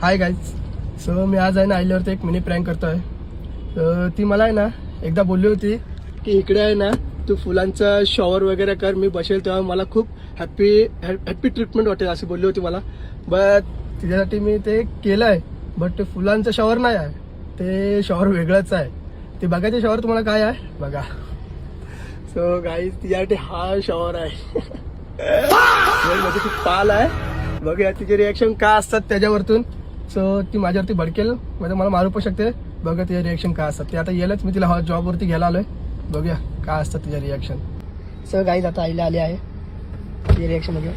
Hi guys. So मी आज आहे ना आईल्यावरती एक मिनी प्रँक करतोय. ती मला आहे ना एकदा बोलली होती की इकडे आहे ना तू फुलांचा शॉवर वगैरे कर, मी बसेल तेव्हा मला खूप हॅपी ट्रीटमेंट वाटेल अशी बोलली होती मला. बट तिच्यासाठी मी ते केलं आहे. बट ते फुलांचं शॉवर नाही आहे, ते शॉवर वेगळंच आहे. ते बघायचं शॉवर तुम्हाला काय आहे बघा. सो गाईज तिच्यासाठी हा शॉवर आहे. म्हणजे खूप पाल आहे. बघूया तिचे रिॲक्शन काय असतात त्याच्यावरतून. सो ती माझ्यावरती भडकेल, म्हणजे मला मारू पण शकते. बघा तिचे रिॲक्शन काय असतात ते. आता येलच मी तिला हा जॉबवरती घ्यायला आलोय. बघूया काय असतात तिचे रिॲक्शन. सो गाईज आता आईला आली आहे. तिचे रिॲक्शन बघूया.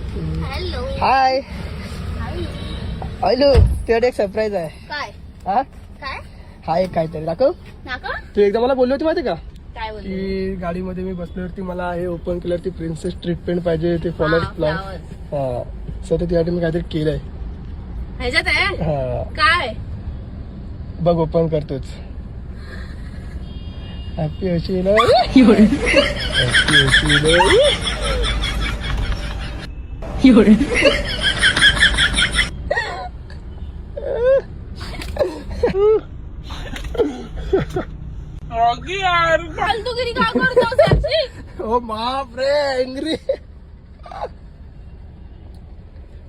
हॅलो. हाय आयलो, तुझ्याकडे एक सरप्राईज आहे. काय हा काय हाय काहीतरी दाखव. नाका तू एकदा मला बोलली होती माहिती का काय बोलली? की गाडीमध्ये मी बसल्यावरती मला हे ओपन केल्यावरती प्रिन्सेस ट्रीटमेंट पाहिजे, ते फॉलोअर प्लॅन. हा सो त्यासाठी मी काहीतरी केलंय. ह्याच्यात आहे हा काय? बघ ओपन करतोच. हॅपी होशील. हॅपी होशील. फालतूगिरी का करतो साक्षी? ओ बाप रे, एंग्री.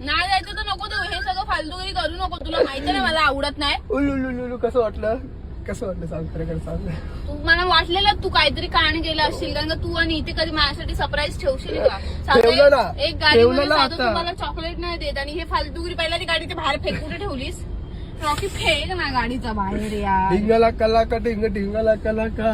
नाही जायचं तर नको तू. हे सगळं फालतूगिरी करू नको. तुला माहिती ना मला आवडत नाही. उलुलुलुलु कसं वाटलं? कसं वाटलं सांग खरं सांग. तू मला वाटलेलं तू काहीतरी कहाणी केलं असशील, कारण का तू आणि इथे कधी माझ्यासाठी सरप्राईज ठेवशील का? ठेवलं ना. एक गाडी ठेवलं ना साधं आता. तू मला चॉकलेट नाही देत आणि हे फालतूगिरी पहिला ती गाडी ते बाहेर फेक कुठे ठेवलीस? रॉकी फेक ना गाडीचा बाहेर यार. ढिंगला कला का ढिंग ढिंगला कला का.